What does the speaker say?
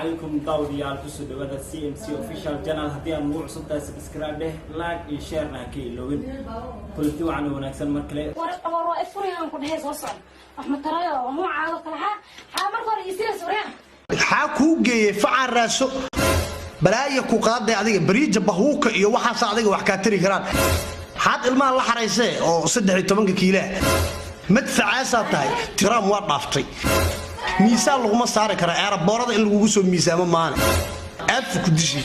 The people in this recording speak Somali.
عليكم داوديال كسو دوada CMC official channel hadii aan ugu cusubtahay subscribe dheh like iyo share na ka ilowin kulti waxaan wanaagsan markale war ifuriyaan ku dhahay soo socod Ahmed Tarayo oo caado kala ha markor isii suureen waxa ku geeyay facan raaso balaaya ku qaaday adiga bariija bahuuka iyo waxa adiga wax ka tiri karaan had ilmaha la xareysay oo 13 kiilo madfacaasa tahay tiram waa dhaaftay miisaan lagu ma saari kara airborada in lagu soo miisaamo maan af ku dishi